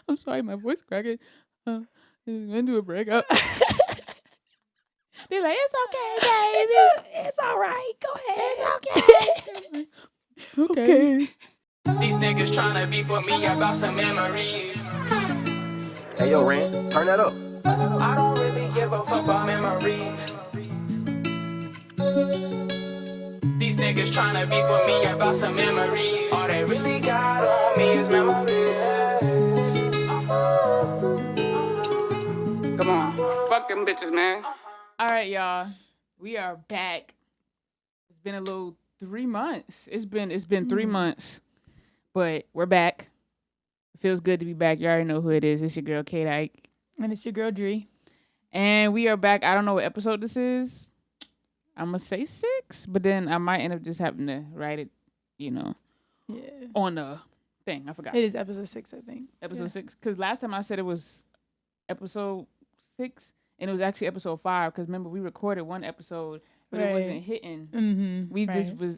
I'm sorry, my voice cracking. He's gonna do a breakup. They're like, it's okay, baby. It's all right. Go ahead. It's okay. Okay. These niggas tryna be for me about some memories. Hey, yo, Ren, turn that up. I don't really give a fuck about memories. These niggas tryna be for me about some memories. All they really got on me is memories. Come on, fuck them bitches, man. All right, y'all. We are back. It's been a little 3 months. It's been 3 months, but we're back. It feels good to be back. You already know who it is. It's your girl, Kate Ike. And it's your girl, Dri. And we are back. I don't know what episode this is. I'm going to say 6, but then I might end up just having to write it, on the thing. I forgot. It is episode 6, I think. Episode 6. Because last time I said it was episode 6, and it was actually episode 5. Because remember, we recorded one episode, but it wasn't hitting. Mm-hmm.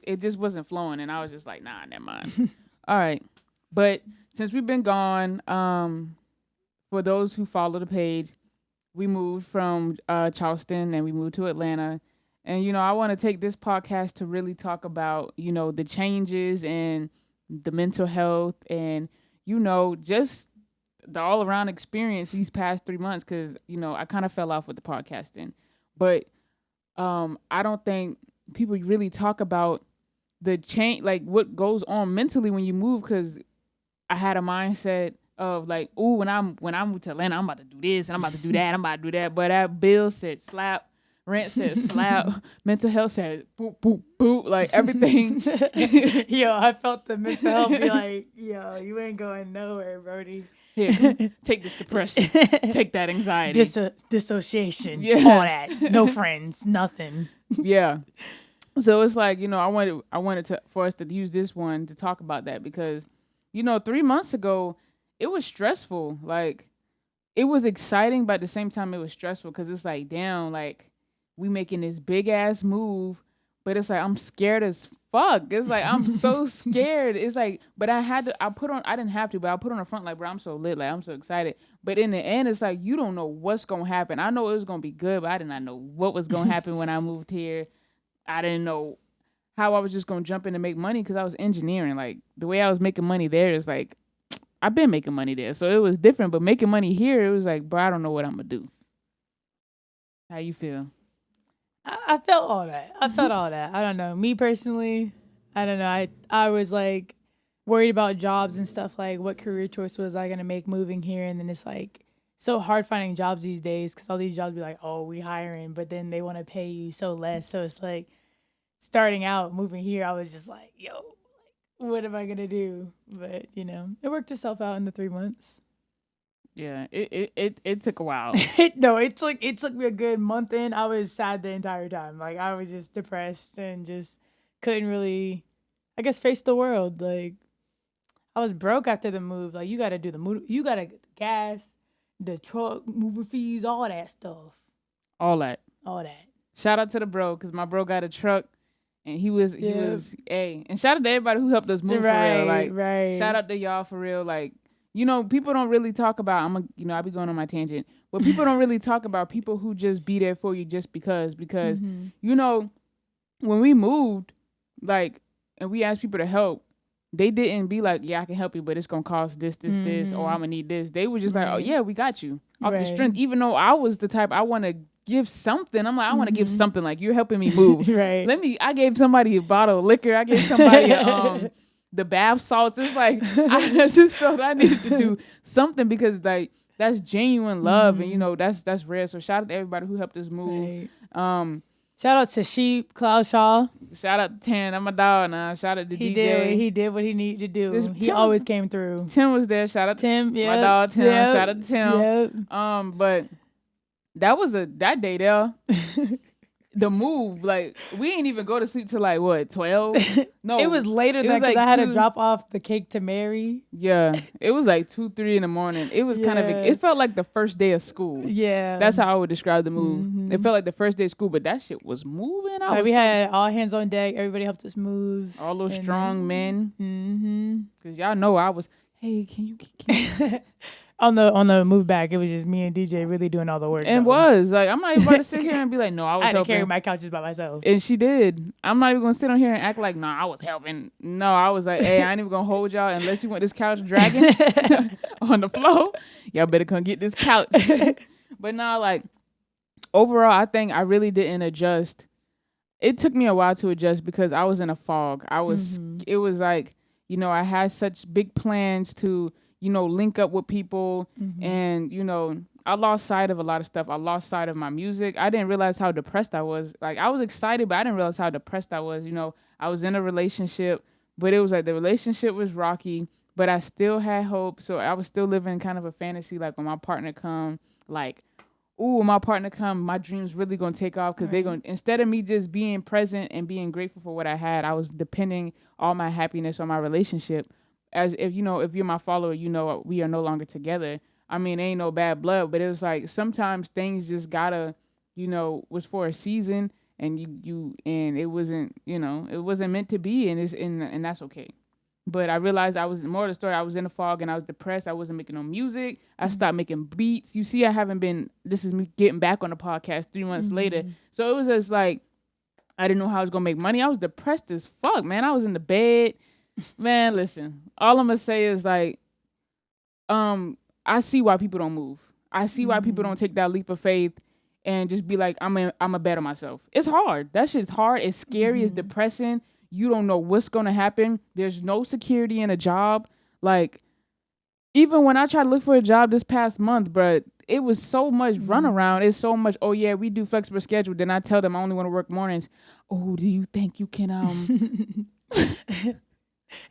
It just wasn't flowing, and I was just like, nah, never mind. All right. But since we've been gone, for those who follow the page, we moved from Charleston and we moved to Atlanta. And, I want to take this podcast to really talk about, the changes and the mental health and, just the all around experience these past 3 months. Cause, I kind of fell off with the podcasting, but I don't think people really talk about the change, like what goes on mentally when you move. Cause I had a mindset of like, ooh, when I move to Atlanta, I'm about to do this and I'm about to do that. I'm about to do that. But that bill said slap. Rent said slap. Mental health said boop, boop, boop. Like everything. Yo, I felt the mental health be like, yo, you ain't going nowhere, Brody. Here, take this depression. Take that anxiety. Dissociation. Yeah. All that. No friends. Nothing. Yeah. So it's like, I wanted for us to use this one to talk about that because, 3 months ago, it was stressful. Like, it was exciting, but at the same time, it was stressful because it's like, damn, like, we making this big ass move, but it's like I'm scared as fuck. It's like I'm so scared. It's like, but I didn't have to, but I put on the front like, bro, I'm so lit, like I'm so excited. But in the end, it's like you don't know what's gonna happen. I know it was gonna be good, but I did not know what was gonna happen when I moved here. I didn't know how I was just gonna jump in and make money because I was engineering. Like the way I was making money there is like I've been making money there, so it was different. But making money here, it was like, bro, I don't know what I'm gonna do. How you feel? I felt all that. I don't know. Me personally, I don't know. I was like worried about jobs and stuff. Like what career choice was I going to make moving here? And then it's like so hard finding jobs these days because all these jobs be like, oh, we hiring. But then they want to pay you so less. So it's like starting out, moving here, I was just like, yo, like, what am I going to do? But, it worked itself out in the 3 months. Yeah, it took a while. No, it took me a good month in. I was sad the entire time. Like I was just depressed and just couldn't really, I guess, face the world. Like I was broke after the move. Like you got to do the move. You got to get the gas, the truck, moving fees, all that stuff. All that. Shout out to the bro, because my bro got a truck. And he was, and shout out to everybody who helped us move for real. Like, shout out to y'all for real. Like, people don't really talk about, I be going on my tangent, but people don't really talk about people who just be there for you just because, when we moved, like, and we asked people to help, they didn't be like, yeah, I can help you, but it's going to cost this, or I'm going to need this. They were just like, oh yeah, we got you off the strength. Even though I was the type, I want to give something. I'm like, I want to give something. Like, you're helping me move. I gave somebody a bottle of liquor. I gave somebody the bath salts. It's like I just felt I needed to do something because like that's genuine love and that's rare. So shout out to everybody who helped us move. Shout out to Sheep, Cloud Shaw. Shout out to Tim. I'm a dog now. Shout out to DJ. He did what he needed to do. He always came through. Tim was there. Shout out to Tim. Yeah, my dog Tim. Yep. Shout out to Tim. Yep. But that day there. The move, like, we ain't even go to sleep till like what, 12? No, it was later than because I had to drop off the cake to Mary. Yeah, it was like 2, 3 in the morning. It was kind of, it felt like the first day of school. Yeah, that's how I would describe the move. It felt like the first day of school, but that shit was moving. We had all hands on deck. Everybody helped us move. All those strong men. Because y'all know I was. Hey, can you? On the move back, it was just me and DJ really doing all the work. And though. was like, I'm not even about to sit here and be like, no, I was I had to helping. carry my couches by myself. And she did. I'm not even gonna sit on here and act like, nah, I was helping. No, I was like, hey, I ain't even gonna hold y'all unless you want this couch dragging on the floor. Y'all better come get this couch. But now, like, overall, I think I really didn't adjust. It took me a while to adjust because I was in a fog. It was like, you know, I had such big plans to, you know, link up with people. And, you know, I lost sight of a lot of stuff. I lost sight of my music. I didn't realize how depressed I was. Like, I was excited, but I didn't realize how depressed I was. You know, I was in a relationship, but it was like the relationship was rocky, but I still had hope. So I was still living kind of a fantasy, like when my partner come, like, ooh, when my partner come, my dreams really gonna take off because they're gonna, instead of me just being present and being grateful for what I had, I was depending all my happiness on my relationship. As if, you know, if you're my follower, you know, we are no longer together. I mean, ain't no bad blood, but it was like sometimes things just gotta, you know, was for a season and and it wasn't, you know, it wasn't meant to be, and that's okay. But I realized I was, more of the story, I was in a fog and I was depressed. I wasn't making no music. I stopped making beats. You see, I haven't been, this is me getting back on the podcast 3 months later. So it was just like, I didn't know how I was going to make money. I was depressed as fuck, man. I was in the bed. Man, listen, all I'm going to say is like, I see why people don't move. I see why people don't take that leap of faith and just be like, I'm a better myself. It's hard. That shit's hard. It's scary. It's depressing. You don't know what's going to happen. There's no security in a job. Like, even when I tried to look for a job this past month, bruh, it was so much runaround. It's so much, oh, yeah, we do flexible schedule. Then I tell them I only want to work mornings. Oh, do you think you can...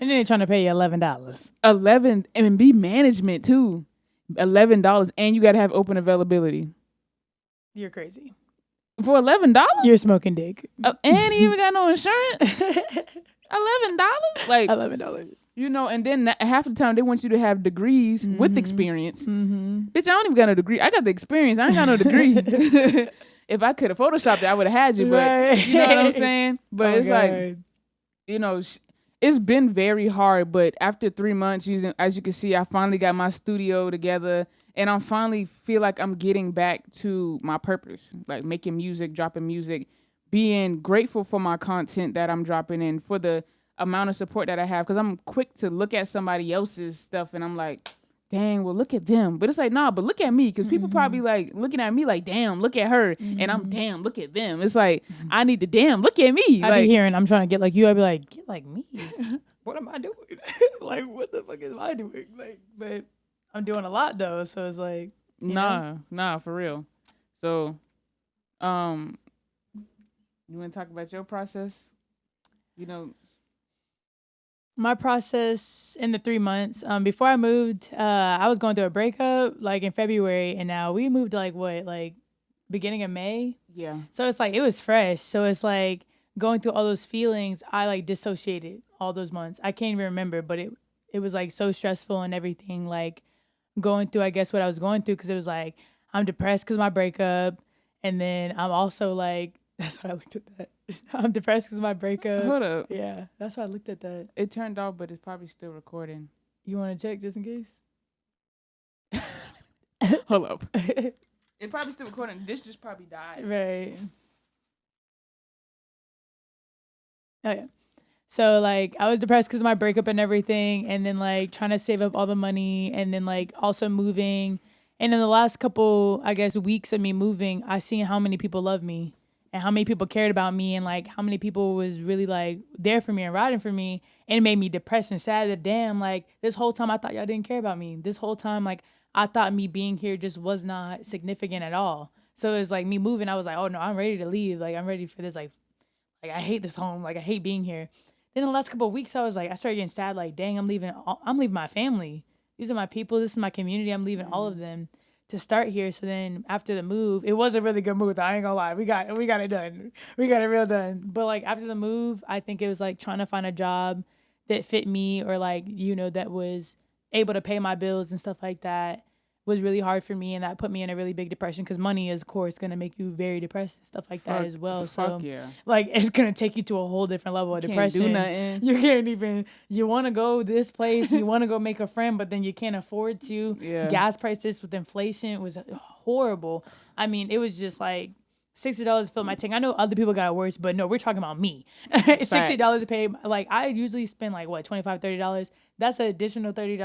And then they're trying to pay you $11. 11 and be management too. $11 and you got to have open availability. You're crazy. For $11? You're smoking dick. And you even got no insurance? $11? Like $11. You know, and then half the time they want you to have degrees with experience. Bitch, I don't even got no degree. I got the experience. I ain't got no degree. If I could have photoshopped it, I would have had you. But you know what I'm saying? But it's like, you know, it's been very hard, but after 3 months, as you can see, I finally got my studio together, and I finally feel like I'm getting back to my purpose, like making music, dropping music, being grateful for my content that I'm dropping in, for the amount of support that I have, because I'm quick to look at somebody else's stuff, and I'm like, dang, well, look at them. But it's like, nah, but look at me, because people probably like looking at me like, damn, look at her, and I'm, damn, look at them. It's like, I need to, damn, look at me. I like, be hearing, I'm trying to get like you. I be like, get like me. What am I doing? Like, what the fuck am I doing? Like, but I'm doing a lot though, so it's like, nah, for real. So, you want to talk about your process? You know. My process in the 3 months, before I moved, I was going through a breakup like in February, and now we moved like beginning of May. Yeah. So it's like, it was fresh. So it's like going through all those feelings, I like dissociated all those months. I can't even remember, but it was like so stressful and everything, like going through, I guess, what I was going through, because it was like, I'm depressed because of my breakup. And then I'm also like, that's why I looked at that. I'm depressed because of my breakup. Hold up. Yeah, that's why I looked at that. It turned off, but it's probably still recording. You want to check just in case? Hold up. It probably still recording. This just probably died. Right. Oh, yeah. So, like, I was depressed because of my breakup and everything, and then, like, trying to save up all the money, and then, like, also moving. And in the last couple, I guess, weeks of me moving, I seen how many people love me and how many people cared about me, and, like, how many people was really, like, there for me and riding for me. And it made me depressed and sad that, damn, like, this whole time I thought y'all didn't care about me. This whole time, like, I thought me being here just was not significant at all. So it was like me moving, I was like, oh, no, I'm ready to leave. Like, I'm ready for this, like I hate this home. Like, I hate being here. Then the last couple of weeks, I was like, I started getting sad. Like, dang, I'm leaving my family. These are my people. This is my community. I'm leaving all of them to start here. So then after the move, it was a really good move. I ain't gonna lie. We got it done. We got it real done. But like after the move, I think it was like trying to find a job that fit me, or like, you know, that was able to pay my bills and stuff like that, was really hard for me, and that put me in a really big depression because money is, of course, going to make you very depressed and stuff like that as well. So, like, it's going to take you to a whole different level of depression. Can't do nothing. You can't even, you want to go this place, you want to go make a friend, but then you can't afford to. Yeah. Gas prices with inflation was horrible. I mean, it was just like, $60 to fill my tank. I know other people got it worse, but no, we're talking about me. $60 to pay. Like, I usually spend like what, $25, $30. That's an additional $30,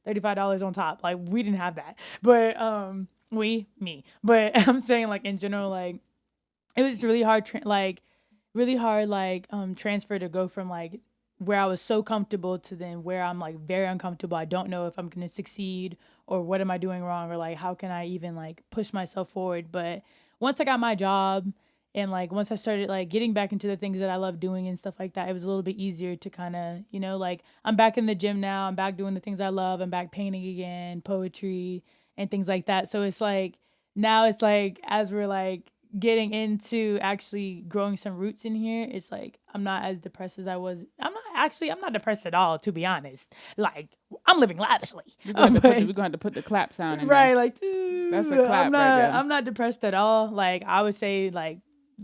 $35 on top. Like, we didn't have that, but me. But I'm saying, like, in general, like, it was really hard, transfer to go from like where I was so comfortable to then where I'm like very uncomfortable. I don't know if I'm gonna succeed or what am I doing wrong or like how can I even like push myself forward. But once I got my job and like once I started like getting back into the things that I love doing and stuff like that, it was a little bit easier to kind of, you know, like I'm back in the gym now. I'm back doing the things I love. I'm back painting again, poetry and things like that. So it's like now it's like as we're like getting into actually growing some roots in here, it's like I'm not as depressed as I was. I'm not depressed at all, to be honest. Like I'm living lavishly. We're going to have to put the clap sound in right, there. like that's a clap right there. I'm not depressed at all. Like I would say like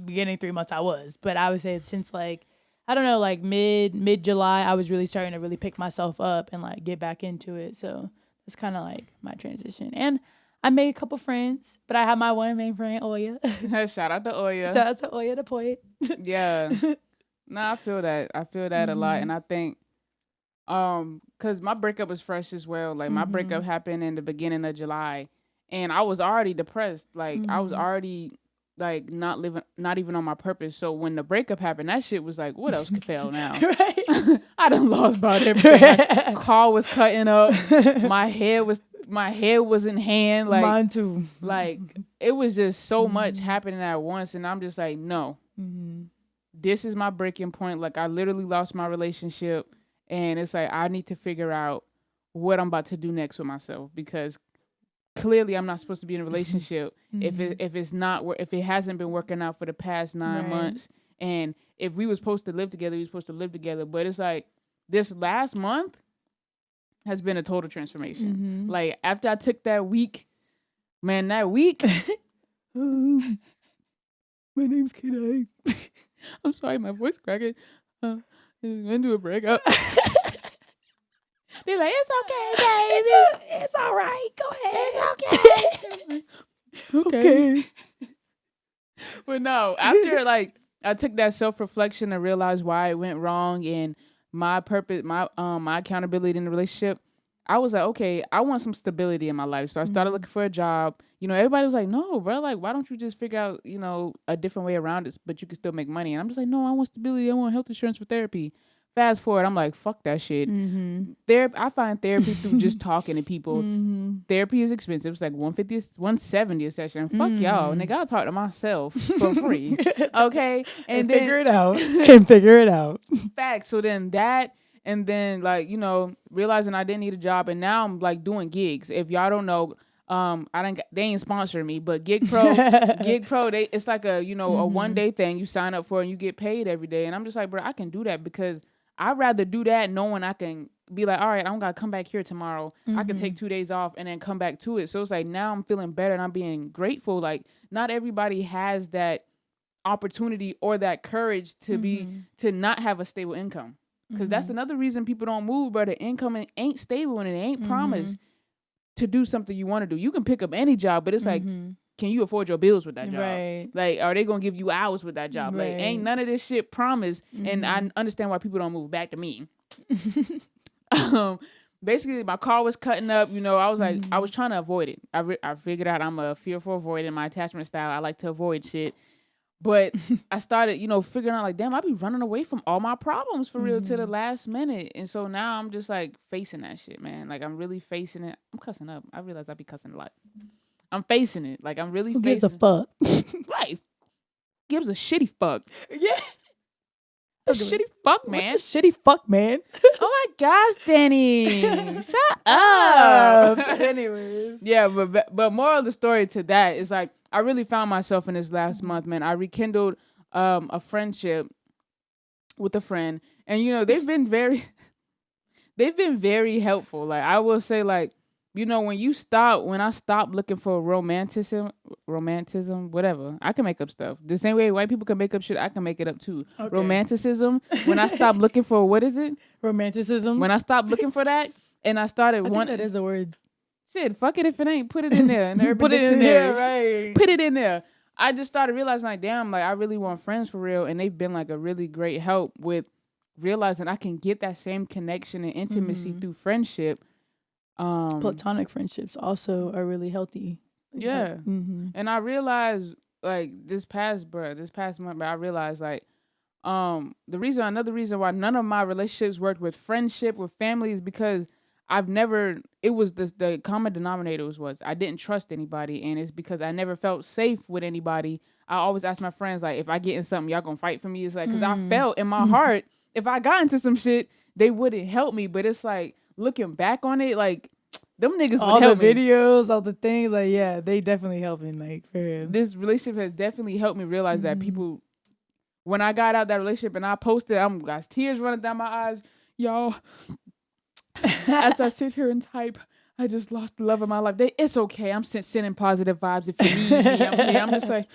beginning 3 months I was, but I would say since like I don't know, like mid July, I was really starting to really pick myself up and like get back into it. So that's kind of like my transition. And I made a couple friends, but I have my one main friend, Oya. Shout out to Oya. Shout out to Oya the poet. Yeah. No, I feel that. I feel that a lot. And I think, cause my breakup was fresh as well. Like my breakup happened in the beginning of July and I was already depressed. Like I was already like not even on my purpose. So when the breakup happened, that shit was like, what else could fail now? Right. I done lost about everything. My car was cutting up. My hair was in hand. Like mine too. Like it was just so much happening at once. And I'm just like, no, this is my breaking point. Like I literally lost my relationship and it's like, I need to figure out what I'm about to do next with myself because clearly I'm not supposed to be in a relationship if it hasn't been working out for the past 9 months. And if we were supposed to live together, we were supposed to live together. But it's like this last month has been a total transformation. Like after I took that week, man, that week. My name's Kid. I'm sorry, my voice cracking. I'm gonna do a breakup. They're like, it's okay, baby. It's all right. Go ahead. It's okay. But no, after like I took that self-reflection and realized why it went wrong and my purpose, my accountability in the relationship, I was like, okay, I want some stability in my life. So I started looking for a job. You know, everybody was like, no, bro, like, why don't you just figure out, you know, a different way around it, but you can still make money? And I'm just like, no, I want stability. I want health insurance for therapy. Fast forward, I'm like, fuck that shit. I find therapy through just talking to people. Therapy is expensive. It's like $150, $170 a session. Fuck y'all. Nigga, I'll talk to myself for free. Okay? And then figure it out. And figure it out. Facts. So then that, and then like, you know, realizing I didn't need a job. And now I'm like doing gigs. If y'all don't know, they ain't sponsoring me, but Gig Pro, it's like a, you know, a 1 day thing you sign up for and you get paid every day. And I'm just like, bro, I can do that because I'd rather do that knowing I can be like, all right, I don't got to come back here tomorrow. I can take 2 days off and then come back to it. So it's like now I'm feeling better and I'm being grateful. Like not everybody has that opportunity or that courage to not have a stable income. Because that's another reason people don't move, bro. The income ain't stable and it ain't promised to do something you want to do. You can pick up any job, but it's like, can you afford your bills with that job? Right. Like, are they going to give you hours with that job? Right. Like, ain't none of this shit promised. And I understand why people don't move back to me. Basically, my car was cutting up. You know, I was like, I was trying to avoid it. I figured out I'm a fearful avoider. My attachment style, I like to avoid shit. But I started, you know, figuring out like, damn, I be running away from all my problems for real to the last minute. And so now I'm just like facing that shit, man. Like I'm really facing it. I'm cussing up. I realize I be cussing a lot. I'm facing it. Like I'm really facing it. Who gives a fuck? Right. Gives a shitty fuck. Yeah. A shitty fuck, man. Shitty fuck, man. Oh my gosh, Danny. Shut up. Anyways. Yeah, but moral of the story to that is like, I really found myself in this last month, man. I rekindled a friendship with a friend. And, you know, they've been very helpful. Like, I will say, like, you know, when I stop looking for romanticism, whatever, I can make up stuff. The same way white people can make up shit, I can make it up too. Okay. Romanticism, when I stop looking for, what is it? Romanticism. When I stopped looking for that and I started I think that is a word. Shit, fuck it if it ain't. Put it in there. In the Urban Put it in Dictionary. there, right. Put it in there. I just started realizing, like, damn, like, I really want friends for real. And they've been, like, a really great help with realizing I can get that same connection and intimacy through friendship. Platonic friendships also are really healthy. Yeah. And I realized, like, this past month, I realized, like, another reason why none of my relationships worked with friendship, with family, is because the common denominator was I didn't trust anybody, and it's because I never felt safe with anybody. I always ask my friends, like, if I get in something, y'all gonna fight for me? It's like, because I felt in my heart, if I got into some shit, they wouldn't help me. But it's like, looking back on it, like, them niggas all would help the me. videos, all the things, like, yeah, they definitely helping, like, for real. This relationship has definitely helped me realize that people, when I got out that relationship and I posted, got tears running down my eyes, y'all. As I sit here and type, I just lost the love of my life. It's okay. I'm sending positive vibes. If you need me, I'm here. I'm just like,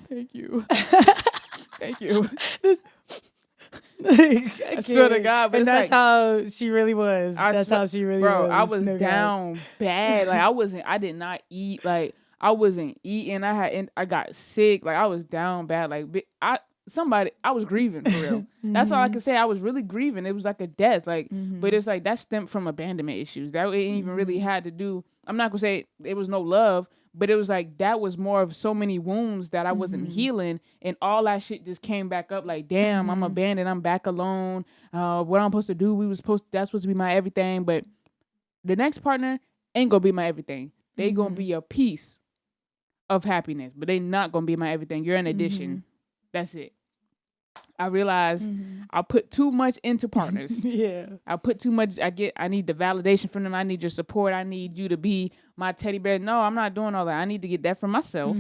thank you. Thank you. I swear to God. But and that's like, how she really was. How she really was. Bro, I was down bad. Like, I did not eat. Like, I wasn't eating. I got sick. Like, I was down bad. Like, I was grieving for real. That's all I can say. I was really grieving. It was like a death. Like, but it's like that stemmed from abandonment issues. That ain't even really had to do. I'm not gonna say it was no love, but it was like that was more of so many wounds that I wasn't healing, and all that shit just came back up. Like, damn, I'm abandoned. I'm back alone. What I'm supposed to do? That's supposed to be my everything. But the next partner ain't gonna be my everything. They gonna be a piece of happiness, but they not gonna be my everything. You're an addition. That's it. I realized I put too much into partners. Yeah. I put too much. I need the validation from them. I need your support. I need you to be my teddy bear. No, I'm not doing all that. I need to get that from myself.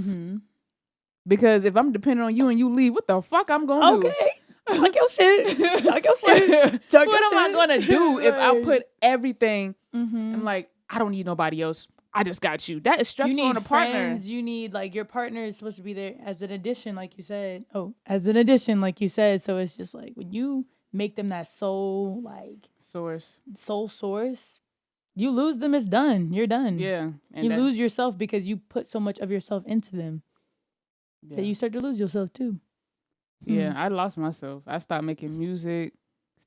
Because if I'm depending on you and you leave, what the fuck I'm gonna do? Okay. Talk your shit. Talk your shit. What am I gonna do if I put everything? I'm like, I don't need nobody else. I just got you. That is stressful on a partner. Friends, you need, like, your partner is supposed to be there as an addition, like you said. So it's just like when you make them that soul source, you lose them, it's done. You're done. Yeah. And you lose yourself because you put so much of yourself into them that you start to lose yourself too. Yeah, I lost myself. I stopped making music.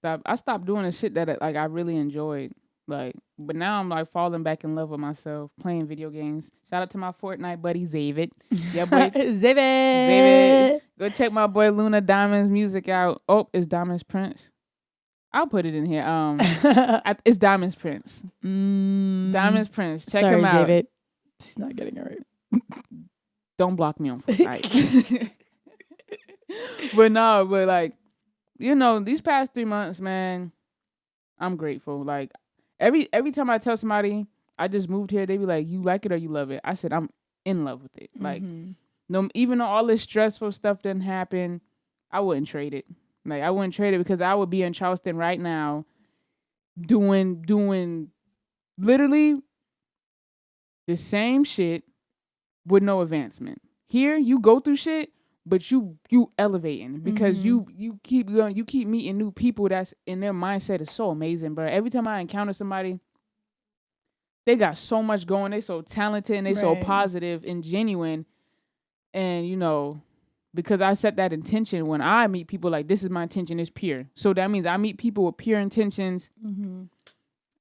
I stopped doing the shit that I really enjoyed. Like, but now I'm like falling back in love with myself, playing video games. Shout out to my Fortnite buddy Zavid. Yeah, boy. Zavid. Go check my boy Luna Diamond's music out. Oh, it's Diamond's Prince. I'll put it in here. It's Diamond's Prince. Diamond's Prince. Check him out. Zavid. She's not getting it right. Don't block me on Fortnite. but like, you know, these past 3 months, man, I'm grateful. Like, every time I tell somebody I just moved here, they be like, you like it or you love it? I said, I'm in love with it. Like, no, even though all this stressful stuff didn't happen, I wouldn't trade it. Like, I wouldn't trade it because I would be in Charleston right now doing literally the same shit with no advancement. Here, you go through shit, but you elevating because you keep going, you keep meeting new people that's in their mindset is so amazing, bro. Every time I encounter somebody, they got so much going. They so talented and they so positive and genuine. And, you know, because I set that intention when I meet people, like, this is my intention, it's pure. So that means I meet people with pure intentions.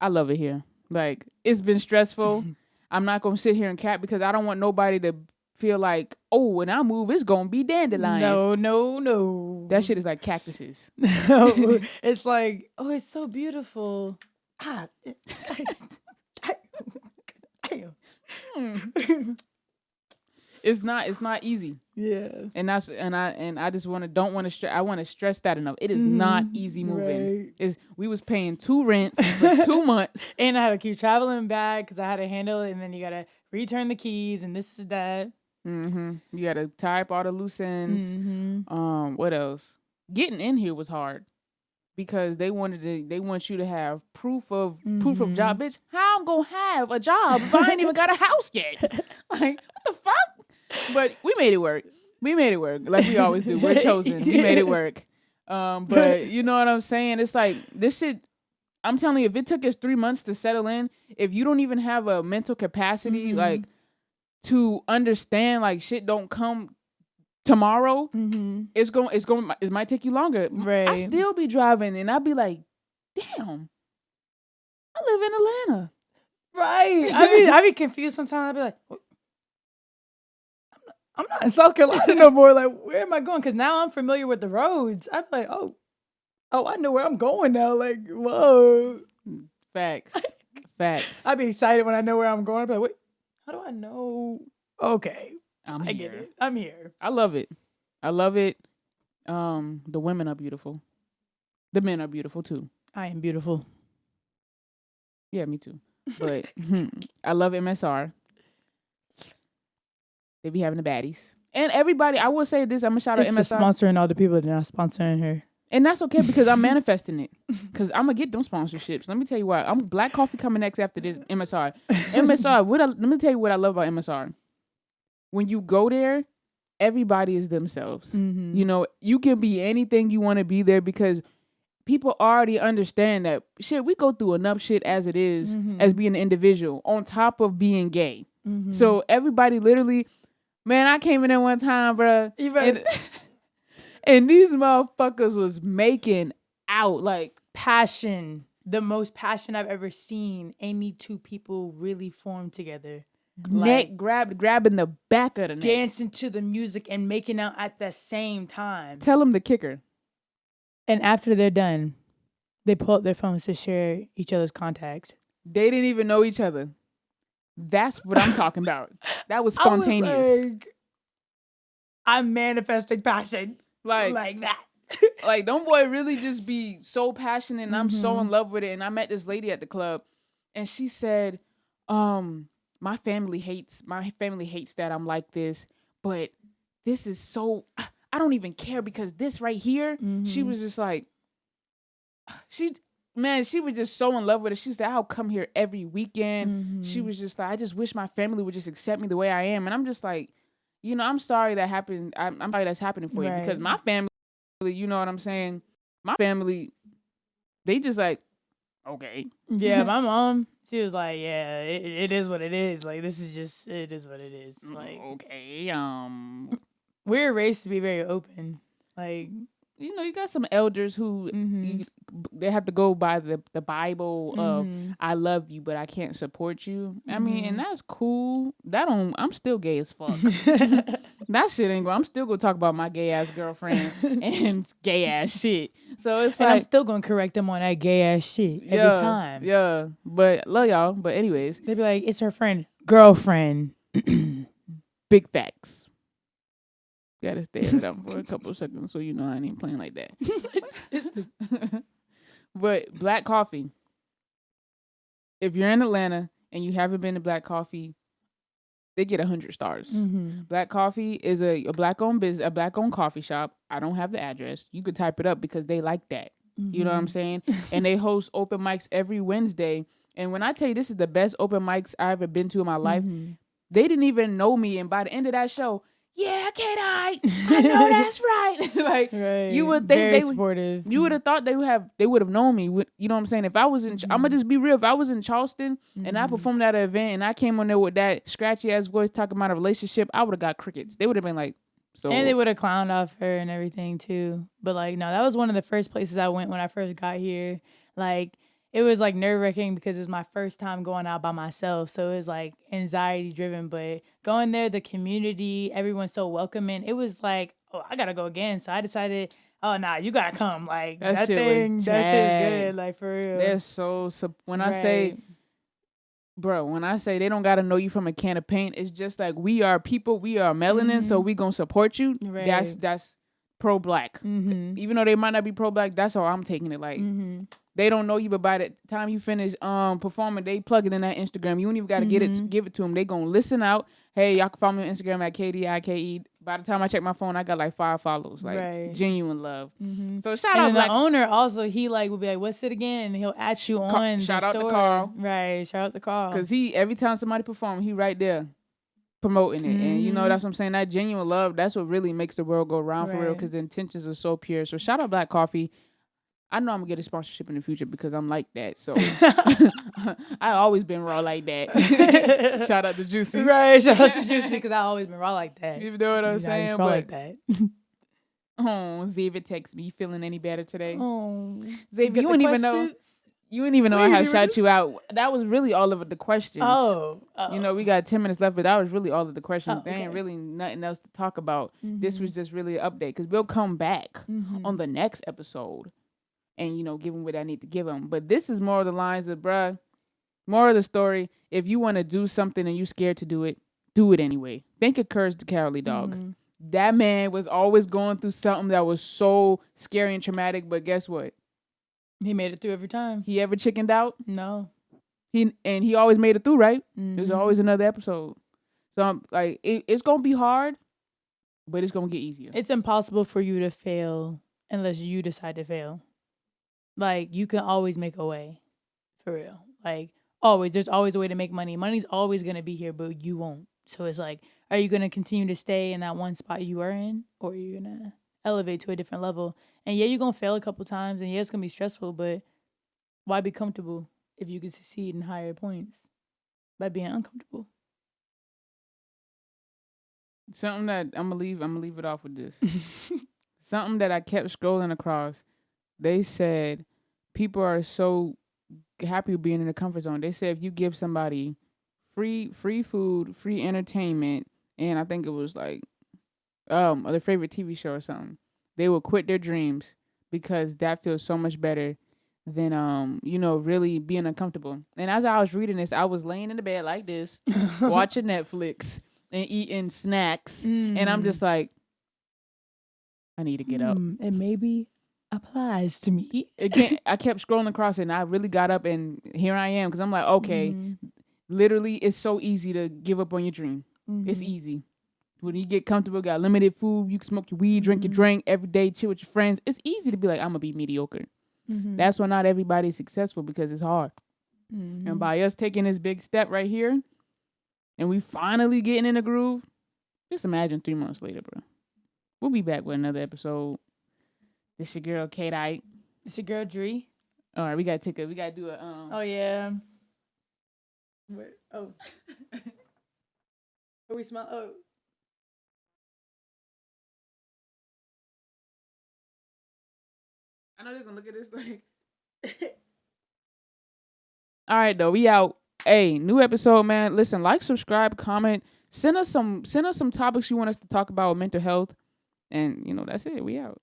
I love it here. Like, it's been stressful. I'm not going to sit here and cap because I don't want nobody to feel like, oh, when I move, it's going to be dandelions. No. That shit is like cactuses. No, it's like, oh, it's so beautiful. It's not easy. Yeah. And I just don't want to stress. I want to stress that enough. It is not easy moving. We was paying 2 rents for 2 months. And I had to keep traveling back because I had to handle it, and then you got to return the keys, and this is that. You got to tie up all the loose ends. What else? Getting in here was hard. because they want you to have proof of job. Bitch, how I'm gonna have a job if I ain't even got a house yet? Like, what the fuck? But we made it work. Like we always do. We're chosen. We made it work. But you know what I'm saying? It's like this shit. I'm telling you, if it took us 3 months to settle in, if you don't even have a mental capacity, like, to understand, like, shit don't come tomorrow, it might take you longer. Right. I still be driving and I'd be like, damn, I live in Atlanta. Right. I be confused sometimes. I'd be like, I'm not in South Carolina no more. Like, where am I going? Because now I'm familiar with the roads. I'm like, oh, I know where I'm going now. Like, whoa. Facts. I'd be excited when I know where I'm going. I'd be like, wait, how do I know? Okay. I get it. I'm here. I love it. The women are beautiful. The men are beautiful too. I am beautiful. Yeah, me too. But I love MSR. They be having the baddies. And everybody, I will say this, I'm going to shout out MSR. It's sponsoring all the people that are not sponsoring her. And that's okay because I'm manifesting it. Because I'm going to get them sponsorships. Let me tell you what. Black Coffee coming next after this MSR. Let me tell you what I love about MSR. When you go there, everybody is themselves. You know, you can be anything you want to be there because people already understand that shit, we go through enough shit as it is, as being an individual, on top of being gay. So everybody literally, man, I came in there one time, bro. And these motherfuckers was making out like passion. The most passion I've ever seen any two people really form together. Neck grabbing the back of the neck. Dancing to the music and making out at the same time. Tell them the kicker. And after they're done, they pull up their phones to share each other's contacts. They didn't even know each other. That's what I'm talking about. That was spontaneous. I was like, I'm manifesting passion. Like that. Like, don't boy really just be so passionate and I'm so in love with it. And I met this lady at the club and she said, my family hates that I'm like this, but this is so, I don't even care because this right here, she was just like, she was just so in love with it. She said, I'll come here every weekend. She was just like, I just wish my family would just accept me the way I am. And I'm just like, you know, I'm sorry that happened. I'm sorry that's happening for you because my family, you know what I'm saying? My family, they just like, okay. Yeah, my mom, she was like, yeah, it is what it is. Like, this is just, it is what it is. Like, okay. We're raised to be very open. Like, you know, you got some elders who they have to go by the Bible of I love you, but I can't support you. I mean, and that's cool. I'm still gay as fuck. That shit ain't going. I'm still gonna talk about my gay ass girlfriend and gay ass shit. So it's and like I'm still gonna correct them on that gay ass shit every time. Yeah, but love y'all. But anyways, they be like, it's her girlfriend. Big facts. Gotta stay it up for a couple of seconds so you know I ain't playing like that. But Black Coffee. If you're in Atlanta and you haven't been to Black Coffee, they get 100 stars. Black Coffee is a black-owned business, a black-owned coffee shop. I don't have the address. You could type it up because they like that. You know what I'm saying? And they host open mics every Wednesday. And when I tell you this is the best open mics I've ever been to in my life, they didn't even know me. And by the end of that show, yeah, can't I know that's right. Like, you would think very supportive. You would have thought they would have known me. You know what I'm saying? If I was in, I'm gonna just be real. If I was in Charleston and I performed at an event and I came on there with that scratchy ass voice talking about a relationship, I would have got crickets. They would have been like, so. And they would have clowned off her and everything too. But like, no, that was one of the first places I went when I first got here. Like, it was like nerve-wracking because it was my first time going out by myself. So it was like anxiety driven, but going there, the community, everyone's so welcoming. It was like, oh, I gotta go again. So I decided, oh, nah, you gotta come. Like that shit's good. Like for real. They're so when I say, bro, when I say they don't gotta know you from a can of paint, it's just like we are people, we are melanin, so we gonna support you. Right. That's pro-black. Even though they might not be pro-black, that's how I'm taking it. Like, they don't know you, but by the time you finish performing, they plug it in that Instagram. You don't even got to give it to them. They going to listen out. Hey, y'all can follow me on Instagram at KDIKE By the time I check my phone, I got like 5 follows, like Right. genuine love. Mm-hmm. So shout And out then Black. the owner also, he like will be like, "What's it again?" And he'll at you on. Shout the out to story. Carl. Right. Shout out to Carl. Cause he every time somebody perform, he right there promoting it, and you know that's what I'm saying. That genuine love, that's what really makes the world go round for real. Right. Cause the intentions are so pure. So shout out Black Coffee. I know I'm gonna get a sponsorship in the future because I'm like that. So I always been raw like that. Shout out to Juicy. Right. Shout out to Juicy because I always been raw like that. You know what I'm saying? Raw like that. Oh, Xavier text me. You feeling any better today? Oh, Xavier, you wouldn't even know. You wouldn't even know I had shout you out. That was really all of the questions. Oh. You know, we got 10 minutes left, but that was really all of the questions. Oh, There ain't okay. really nothing else to talk about. This was just really an update because we'll come back on the next episode and, you know, give them what I need to give them. But this is more of the lines of, bruh, more of the story. If you want to do something and you scared to do it anyway. Think of Courage the Cowardly Dog. That man was always going through something that was so scary and traumatic, but guess what? He made it through every time. He ever chickened out? No. He always made it through, right? There's always another episode. So I'm like, it's gonna be hard, but it's gonna get easier. It's impossible for you to fail unless you decide to fail. Like, you can always make a way. For real. Like, always. There's always a way to make money. Money's always gonna be here, but you won't. So it's like, are you gonna continue to stay in that one spot you are in? Or are you gonna elevate to a different level? And yeah, you're gonna fail a couple times, and yeah, it's gonna be stressful, but why be comfortable if you can succeed in higher points by being uncomfortable? Something that I'm gonna leave it off with this. Something that I kept scrolling across. They said people are so happy with being in the comfort zone. They said if you give somebody free food, free entertainment, and I think it was like their favorite TV show or something, they will quit their dreams because that feels so much better than you know, really being uncomfortable. And as I was reading this, I was laying in the bed like this, watching Netflix and eating snacks, and I'm just like, I need to get up. It maybe applies to me. I kept scrolling across it, and I really got up, and here I am, because I'm like, okay, literally, it's so easy to give up on your dream. It's easy. When you get comfortable, got limited food, you can smoke your weed, drink your drink every day, chill with your friends. It's easy to be like, I'm gonna be mediocre. That's why not everybody's successful, because it's hard. And by us taking this big step right here, and we finally getting in the groove, just imagine 3 months later, bro. We'll be back with another episode. This your girl, Kate. It's your girl, Dri. All right, we gotta do a Oh, yeah. Wait, oh. We smell, oh. I know they're gonna look at this like. All right, though, we out. Hey, new episode, man. Listen, like, subscribe, comment, send us some topics you want us to talk about with mental health, and you know that's it. We out.